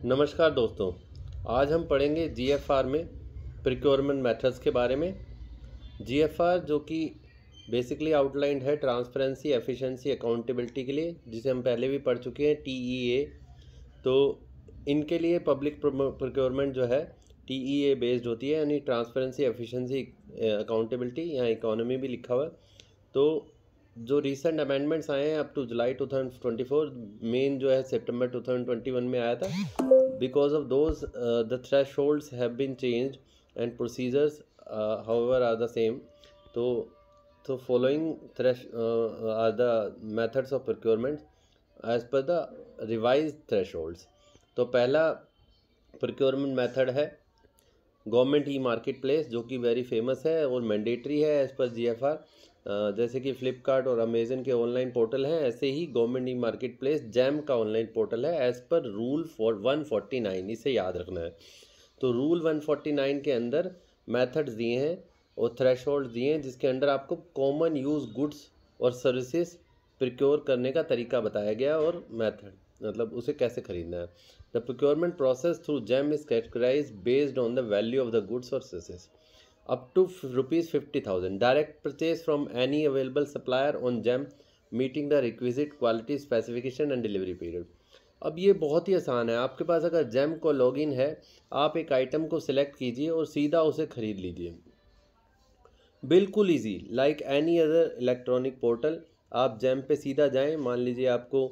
नमस्कार दोस्तों, आज हम पढ़ेंगे जीएफआर में प्रिक्योरमेंट मेथड्स के बारे में। जीएफआर जो कि बेसिकली आउटलाइंड है ट्रांसपेरेंसी, एफिशिएंसी, अकाउंटेबिलिटी के लिए, जिसे हम पहले भी पढ़ चुके हैं, टीईए। तो इनके लिए पब्लिक प्रिक्योरमेंट जो है टीईए बेस्ड होती है, यानी ट्रांसपेरेंसी, एफिशिएंसी, अकाउंटेबिलिटी, यहाँ इकोनॉमी भी लिखा हुआ है। तो जो रिसेंट अमेंडमेंट्स आए हैं अप टू जुलाई 2024, मेन जो है सितंबर 2021 में आया था। Because of those, the thresholds have been changed and procedures, however, are the same. So following are the methods of procurement as per the revised thresholds. तो पहला procurement method है government e market place, जो कि very famous है और mandatory है as per GFR. जैसे कि फ्लिपकार्ट और अमेजन के ऑनलाइन पोर्टल हैं, ऐसे ही government e market place jam का ऑनलाइन पोर्टल है एज पर रूल 149। इसे याद रखना है। तो रूल 149 के अंदर मेथड्स दिए हैं और थ्रेशोल्ड दिए हैं, जिसके अंडर आपको कॉमन यूज़ गुड्स और सर्विसेज प्रिक्योर करने का तरीका बताया गया और मेथड, मतलब उसे कैसे खरीदना है। The procurement process through jam is categorised based on the value of the goods और services up to ₹50,000 direct purchase from any available supplier on GEM meeting the requisite quality specification and delivery period। अब ये बहुत ही आसान है। आपके पास अगर GEM को login है, आप एक आइटम को सिलेक्ट कीजिए और सीधा उसे खरीद लीजिए, बिल्कुल easy, like any other electronic portal. आप GEM पे सीधा जाएं, मान लीजिए आपको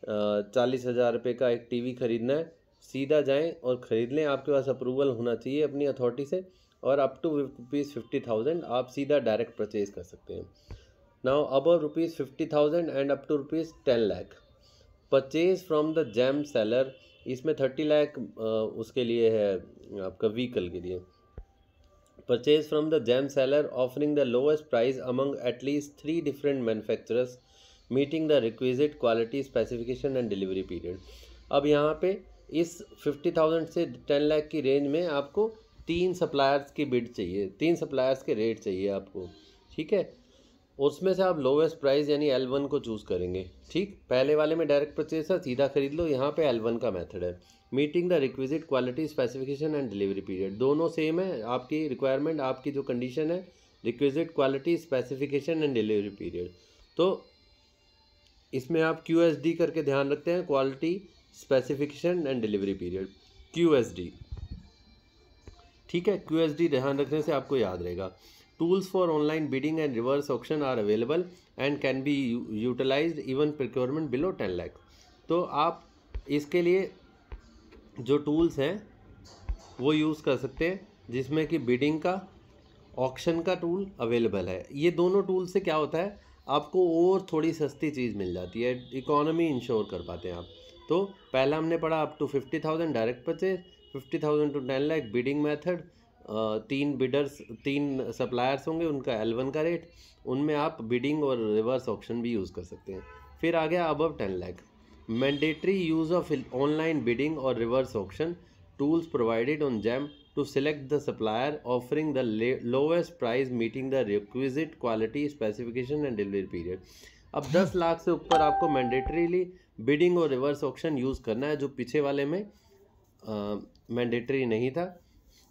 40,000 रुपये का एक टीवी खरीदना है, सीधा जाएं और ख़रीद लें। आपके पास अप्रूवल होना चाहिए अपनी अथॉरिटी से, और अप टू ₹50,000 आप सीधा डायरेक्ट परचेज कर सकते हैं। Now above ₹50,000 and up to ₹10 lakh purchase from the GeM seller. इसमें 30 लाख उसके लिए है, आपका व्हीकल के लिए। Purchase from the GeM seller offering the lowest price among at least 3 different manufacturers meeting the requisite quality specification and delivery period. अब यहाँ पे इस 50,000 से 10 लाख की रेंज में आपको 3 सप्लायर्स की बिड चाहिए, 3 सप्लायर्स के रेट चाहिए आपको, ठीक है। उसमें से आप लोवेस्ट प्राइस यानी L1 को चूज़ करेंगे, ठीक। पहले वाले में डायरेक्ट परचेज है, सीधा खरीद लो। यहाँ पे L1 का मेथड है। Meeting the requisite quality specification and delivery period, दोनों सेम है। आपकी रिक्वायरमेंट, आपकी जो कंडीशन है, requisite quality specification and delivery period. तो इसमें आप QSD करके ध्यान रखते हैं, quality specification and delivery period, QSD, ठीक है। QSD ध्यान रखने से आपको याद रहेगा। Tools for online bidding and reverse auction are available and can be utilised even procurement below 10 lakh. तो आप इसके लिए जो टूल्स हैं वो यूज़ कर सकते हैं, जिसमें कि बिडिंग का, ऑक्शन का टूल अवेलेबल है। ये दोनों टूल से क्या होता है, आपको और थोड़ी सस्ती चीज़ मिल जाती है, इकोनॉमी इंश्योर कर पाते हैं आप। तो पहला हमने पढ़ा up to 50,000 direct purchase, 50,000 to 10 lakh bidding method. 3 suppliers होंगे, उनका L1 का रेट, उनमें आप बिडिंग और रिवर्स ऑक्शन भी यूज़ कर सकते हैं। फिर आ गया above 10 lakh, mandatory use of online bidding और reverse auction tools provided on GeM to select the supplier offering the lowest price meeting the requisite quality specification and delivery period. अब 10 लाख से ऊपर आपको मैंडेटरीली बिडिंग और रिवर्स ऑक्शन यूज़ करना है, जो पीछे वाले में मैंडेटरी नहीं था,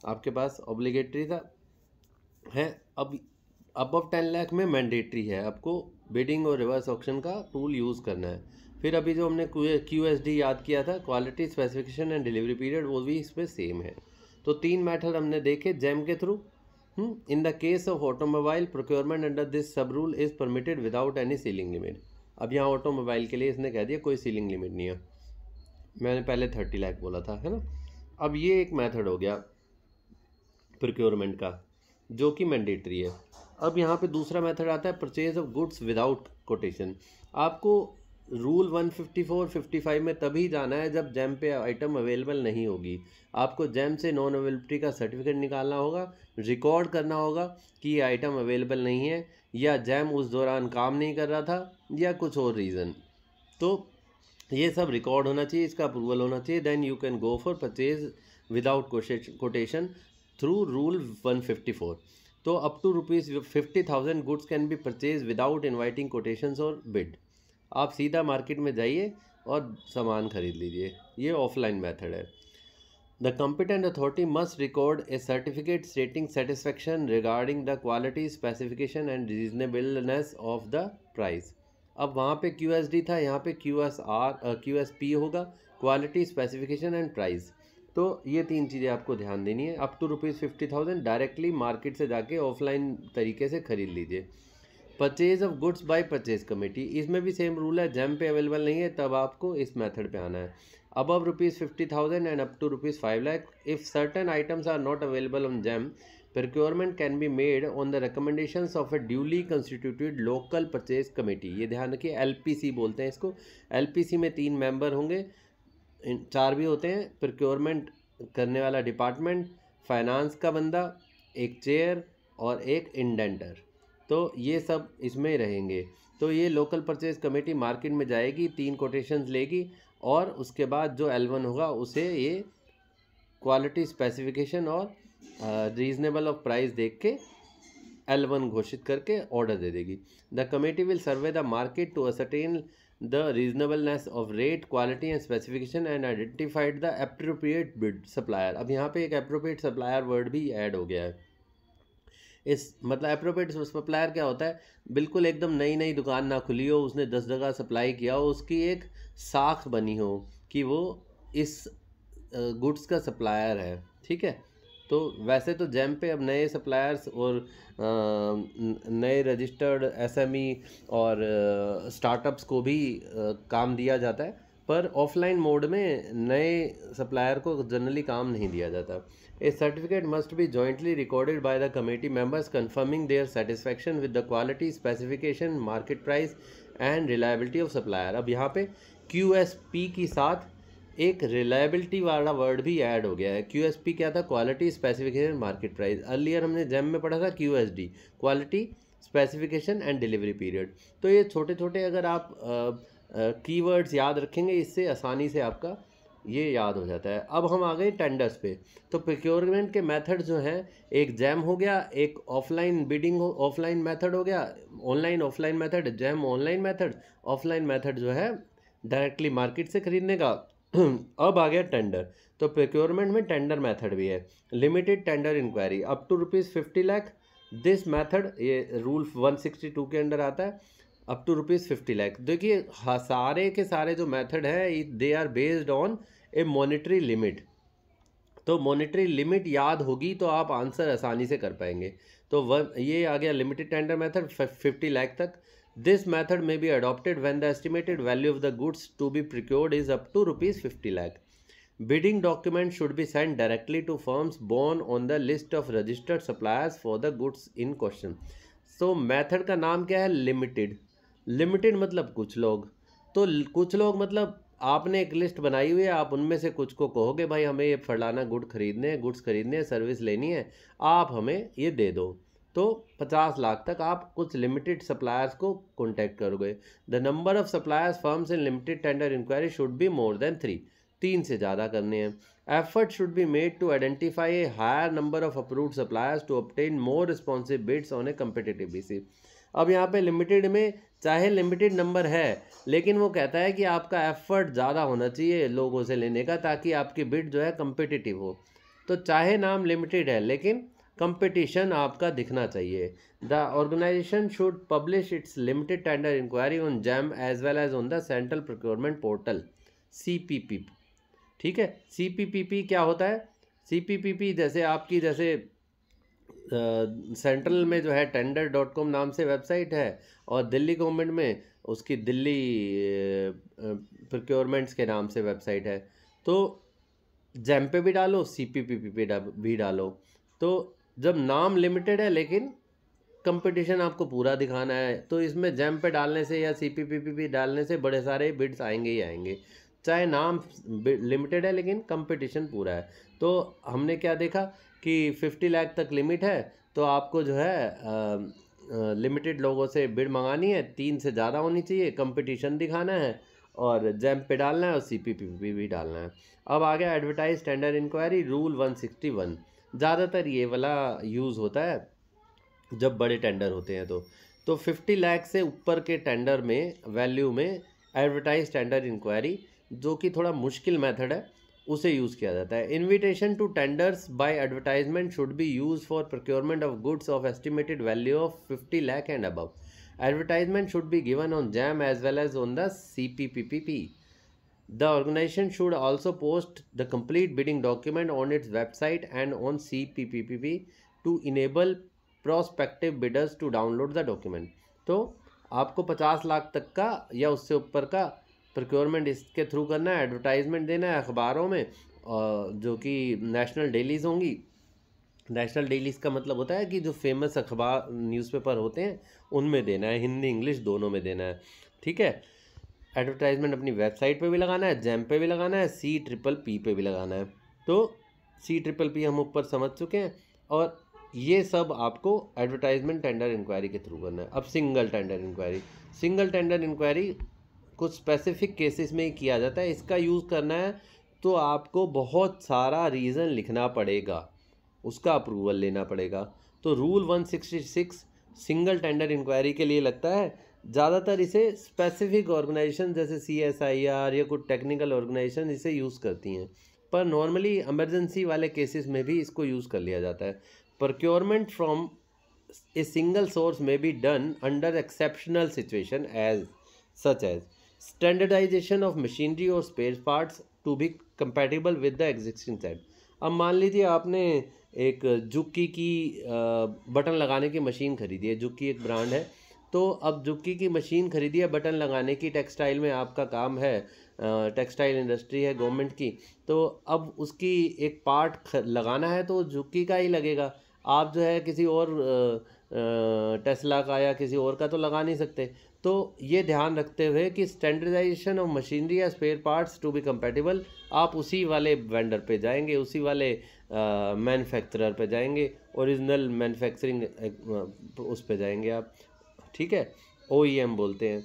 आपके पास ऑब्लिगेटरी था, है। अब अबव 10 लाख में मैंडेटरी है, आपको बिडिंग और रिवर्स ऑक्शन का टूल यूज़ करना है। फिर अभी जो हमने QSD याद किया था, quality specification and delivery period, वो भी इसमें सेम है। तो 3 मेथड हमने देखे जैम के through. In the case of automobile procurement under this sub rule is permitted without any ceiling limit. अब यहाँ ऑटोमोबाइल के लिए इसने कह दिया कोई सीलिंग लिमिट नहीं है, मैंने पहले 30 लाख बोला था, है ना। अब ये एक मेथड हो गया प्रोक्योरमेंट का, जो कि मैंडेटरी है। अब यहाँ पे दूसरा मेथड आता है purchase of goods without quotation. आपको रूल 154-55 में तभी जाना है जब जैम पे आइटम अवेलेबल नहीं होगी। आपको जैम से नॉन अवेलेबिलिटी का सर्टिफिकेट निकालना होगा, रिकॉर्ड करना होगा कि ये आइटम अवेलेबल नहीं है, या जैम उस दौरान काम नहीं कर रहा था, या कुछ और रीज़न। तो ये सब रिकॉर्ड होना चाहिए, इसका अप्रूवल होना चाहिए। Then you can go for purchase without quotation through rule 154। तो up to ₹50,000 goods can be purchase without inviting quotations और बिड। आप सीधा मार्केट में जाइए और सामान खरीद लीजिए। ये ऑफलाइन मेथड है। The competent authority must record A certificate स्टेटिंग satisfaction regarding the quality specification and reasonableness of the price. अब वहाँ पे QSD था, यहाँ पे QSP होगा, क्वालिटी स्पेसिफिकेशन एंड प्राइस। तो ये तीन चीज़ें आपको ध्यान देनी है। अप टू ₹50,000 डायरेक्टली मार्केट से जाके ऑफलाइन तरीके से खरीद लीजिए। Purchase of goods by purchase committee, इसमें भी सेम रूल है। जैम पे अवेलेबल नहीं है तब आपको इस मेथड पे आना है। Above ₹50,000 and up to ₹5 lakh, if certain items are not available on GeM, procurement can be made on the recommendations of a duly constituted local purchase committee। ये ध्यान रखिए, LPC बोलते हैं इसको। LPC में 3 मेंबर होंगे, 4 भी होते हैं। प्रोक्योरमेंट करने वाला डिपार्टमेंट, फाइनेंस का बंदा, एक चेयर और एक इंडेंटर, तो ये सब इसमें रहेंगे। तो ये लोकल परचेज कमेटी मार्केट में जाएगी, 3 कोटेशंस लेगी और उसके बाद जो L1 होगा उसे ये क्वालिटी स्पेसिफिकेशन और रीजनेबल ऑफ प्राइस देख के L1 घोषित करके ऑर्डर दे देगी। The committee will survey the market to ascertain the reasonableness of rate, quality and specification and identified the appropriate bid supplier. अब यहाँ पे एक एप्रोप्रिएट सप्लायर वर्ड भी ऐड हो गया है। इस मतलब एप्रोप्रिएट सप्लायर क्या होता है, बिल्कुल एकदम नई नई दुकान ना खुली हो, उसने 10 जगह सप्लाई किया हो, उसकी एक साख बनी हो कि वो इस गुड्स का सप्लायर है। ठीक है, तो वैसे तो जैम पे अब नए सप्लायर्स और नए रजिस्टर्ड SME और स्टार्टअप्स को भी काम दिया जाता है, पर ऑफलाइन मोड में नए सप्लायर को जनरली काम नहीं दिया जाता। A certificate must be jointly recorded by the committee members confirming their satisfaction with the quality specification, market price and reliability of supplier. अब यहाँ पे QSP के साथ एक रिलायबिलिटी वाला वर्ड भी ऐड हो गया है। QSP क्या था, quality specification market price. Earlier हमने जैम में पढ़ा था QSD, quality specification and delivery period. तो ये छोटे छोटे अगर आप कीवर्ड्स याद रखेंगे, इससे आसानी से आपका ये याद हो जाता है। अब हम आ गए टेंडर्स पे। तो प्रोक्योरमेंट के मेथड जो हैं, एक जैम हो गया, एक ऑफलाइन बिडिंग ऑफलाइन मेथड हो गया, online offline method, jam online method, offline method जो है डायरेक्टली मार्केट से खरीदने का। अब आ गया टेंडर। तो प्रोक्योरमेंट में टेंडर मेथड भी है। Limited tender enquiry up to ₹50 lakh, this method ये रूल 162 के अंडर आता है। अप टू ₹50 लाख, देखिए सारे के सारे जो मेथड है they are based on a monetary limit. तो मॉनेटरी लिमिट याद होगी तो आप आंसर आसानी से कर पाएंगे। तो ये आ गया लिमिटेड टेंडर मेथड 50 लाख तक। This method may be adopted when the estimated value of the goods to be procured is up to ₹50 lakh. Bidding documents should be sent directly to firms born on the list of registered suppliers for the goods in question. So method का नाम क्या है, limited. Limited मतलब कुछ लोग, तो कुछ लोग मतलब आपने एक लिस्ट बनाई हुई है, आप उनमें से कुछ को कहोगे भाई हमें ये फलाना गुड्स खरीदने हैं, सर्विस लेनी है, आप हमें ये दे दो। तो 50 लाख तक आप कुछ लिमिटेड सप्लायर्स को कॉन्टैक्ट करोगे। The number of suppliers firms in limited tender enquiry should be more than 3, 3 से ज़्यादा करने हैं। Effort should be made to identify a higher number of approved suppliers to obtain more responsive bids on a competitive basis. अब यहाँ पे limited में चाहे limited number है, लेकिन वो कहता है कि आपका एफर्ट ज़्यादा होना चाहिए लोगों से लेने का, ताकि आपकी बिड जो है कम्पिटिटिव हो। तो चाहे नाम लिमिटेड है लेकिन कंपटीशन आपका दिखना चाहिए। The organisation should publish its limited tender enquiry on GeM as well as on the central procurement portal CPP। ठीक है, CPPP क्या होता है, CPPP जैसे आपकी जैसे सेंट्रल में जो है tender.com नाम से वेबसाइट है, और दिल्ली गवर्नमेंट में उसकी दिल्ली प्रोक्योरमेंट्स के नाम से वेबसाइट है। तो जैम पे भी डालो, CPPP पे भी डालो। तो जब नाम लिमिटेड है लेकिन कंपटीशन आपको पूरा दिखाना है, तो इसमें जैम पे डालने से या CPPP पे डालने से बड़े सारे बिड्स आएंगे ही आएंगे, चाहे नाम लिमिटेड है लेकिन कंपटीशन पूरा है। तो हमने क्या देखा कि 50 लाख तक लिमिट है, तो आपको जो है लिमिटेड लोगों से बिड मंगानी है, 3 से ज़्यादा होनी चाहिए, कंपटीशन दिखाना है, और जैम पे डालना है और CPPP भी डालना है। अब आ गया एडवर्टाइज टेंडर इंक्वायरी रूल 161। ज़्यादातर ये वाला यूज़ होता है जब बड़े टेंडर होते हैं। तो 50 लाख से ऊपर के टेंडर में वैल्यू में एडवर्टाइज टेंडर इंक्वायरी, जो कि थोड़ा मुश्किल मेथड है, उसे यूज़ किया जाता है। Invitation to tenders by advertisement should be use for procurement of goods of estimated value of 50 lakh and above. Advertisement should be given on JAM as well as on the CPPPP. The organization should also post the complete bidding document on its website and on CPPPP to enable prospective bidders to download the document. तो आपको 50 लाख तक का या उससे ऊपर का procurement इसके through करना है, एडवर्टाइजमेंट देना है अखबारों में, जो कि नेशनल डेलीज होंगी। नेशनल डेलीज़ का मतलब होता है कि जो फेमस अखबार न्यूज़पेपर होते हैं उनमें देना है, हिंदी इंग्लिश दोनों में देना है, ठीक है। एडवर्टाइजमेंट अपनी वेबसाइट पे भी लगाना है, जैम पे भी लगाना है, CPPP पे भी लगाना है। तो CPPP हम ऊपर समझ चुके हैं, और ये सब आपको एडवर्टाइजमेंट टेंडर इंक्वायरी के थ्रू करना है। अब सिंगल टेंडर इंक्वायरी कुछ स्पेसिफिक केसेस में ही किया जाता है। इसका यूज़ करना है तो आपको बहुत सारा रीज़न लिखना पड़ेगा, उसका अप्रूवल लेना पड़ेगा। तो रूल 166 सिंगल टेंडर इंक्वायरी के लिए लगता है। ज़्यादातर इसे स्पेसिफिक ऑर्गेनाइजेशन जैसे CSIR या कुछ टेक्निकल ऑर्गेनाइजेशन इसे यूज़ करती हैं, पर नॉर्मली इमरजेंसी वाले केसेस में भी इसको यूज़ कर लिया जाता है। Procurement from a single source may be done under exceptional situation as such as standardisation of machinery और spare parts to be compatible with the existing set. अब मान लीजिए आपने एक जुक्की की बटन लगाने की मशीन खरीदी है, जुक्की एक ब्रांड है, तो अब जुक्की की मशीन खरीदी है बटन लगाने की, टेक्सटाइल में आपका काम है, टेक्सटाइल इंडस्ट्री है गवर्नमेंट की, तो अब उसकी एक पार्ट लगाना है तो जुक्की का ही लगेगा। आप जो है किसी और टेस्ला का या किसी और का तो लगा नहीं सकते। तो ये ध्यान रखते हुए कि स्टैंडर्डाइजेशन ऑफ मशीनरी या spare parts to be compatible, आप उसी वाले वेंडर पे जाएंगे, उसी वाले मैन्युफैक्चरर पे जाएंगे, ओरिजिनल मैन्युफैक्चरिंग उस पे जाएंगे आप, ठीक है, OEM बोलते हैं।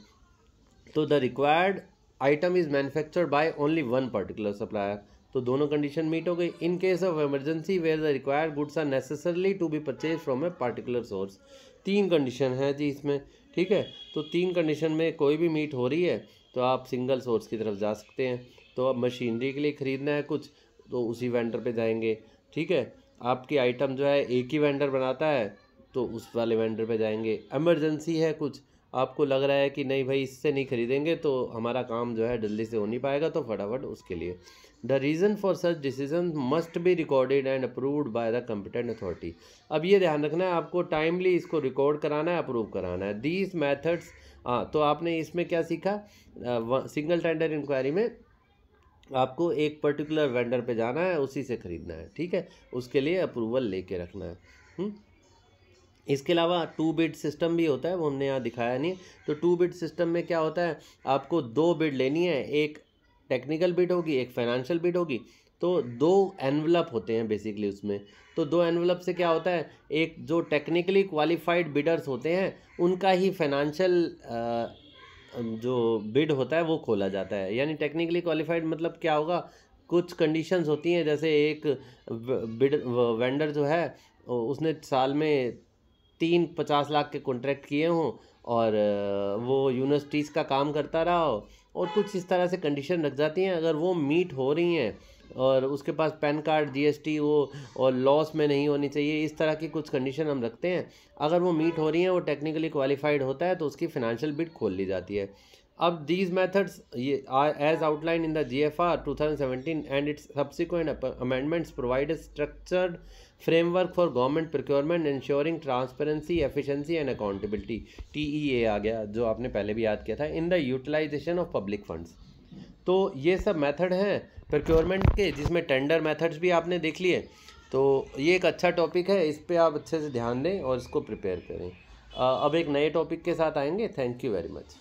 तो the required item is manufactured by only one particular supplier, तो दोनों कंडीशन मीट हो गई। In case of emergency where the required goods are necessarily to be purchase from a particular source. 3 condition है जी इसमें, ठीक है। तो 3 कंडीशन में कोई भी मीट हो रही है तो आप सिंगल सोर्स की तरफ जा सकते हैं। तो अब मशीनरी के लिए ख़रीदना है कुछ तो उसी वेंडर पे जाएंगे, ठीक है। आपकी आइटम जो है एक ही वेंडर बनाता है तो उस वाले वेंडर पे जाएंगे। इमरजेंसी है कुछ, आपको लग रहा है कि नहीं भाई इससे नहीं खरीदेंगे तो हमारा काम जो है जल्दी से हो नहीं पाएगा, तो फटाफट उसके लिए the reason for such decision must be recorded and approved by the competent authority. अब ये ध्यान रखना है आपको टाइमली इसको रिकॉर्ड कराना है, अप्रूव कराना है। दीज मैथड्स, तो आपने इसमें क्या सीखा, सिंगल टेंडर इंक्वायरी में आपको एक पर्टिकुलर वेंडर पे जाना है, उसी से ख़रीदना है, ठीक है, उसके लिए अप्रूवल लेके रखना है। इसके अलावा 2 बिड सिस्टम भी होता है, वो हमने यहाँ दिखाया नहीं। तो 2 बिड सिस्टम में क्या होता है, आपको 2 बिड लेनी है, एक टेक्निकल बिड होगी, एक फाइनेंशियल बिड होगी। तो 2 एनवलप होते हैं बेसिकली उसमें। तो 2 एनवलप से क्या होता है, एक जो टेक्निकली क्वालिफाइड बिडर्स होते हैं उनका ही फाइनेंशियल जो बिड होता है वो खोला जाता है। यानी टेक्निकली क्वालिफाइड मतलब क्या होगा, कुछ कंडीशंस होती हैं, जैसे एक बिड वेंडर जो है उसने साल में 50 लाख के कॉन्ट्रैक्ट किए हों और वो यूनिवर्सिटीज़ का काम करता रहा हो, और कुछ इस तरह से कंडीशन रख जाती हैं। अगर वो मीट हो रही हैं और उसके पास पैन कार्ड GST वो और लॉस में नहीं होनी चाहिए, इस तरह की कुछ कंडीशन हम रखते हैं। अगर वो मीट हो रही हैं, वो टेक्निकली क्वालिफाइड होता है तो उसकी फाइनेंशियल बिड खोल ली जाती है। अब दीज मेथड्स ये as outline in the GFR 2017 and its subsequent amendments provide a structured framework for government procurement ensuring transparency efficiency and accountability, TEA आ गया जो आपने पहले भी याद किया था, in the utilisation of public funds. तो ये सब मेथड हैं प्रोक्योरमेंट के, जिसमें टेंडर मेथड्स भी आपने देख लिए। तो ये एक अच्छा टॉपिक है, इस पर आप अच्छे से ध्यान दें और इसको प्रिपेयर करें। अब एक नए टॉपिक के साथ आएंगे। Thank you very much.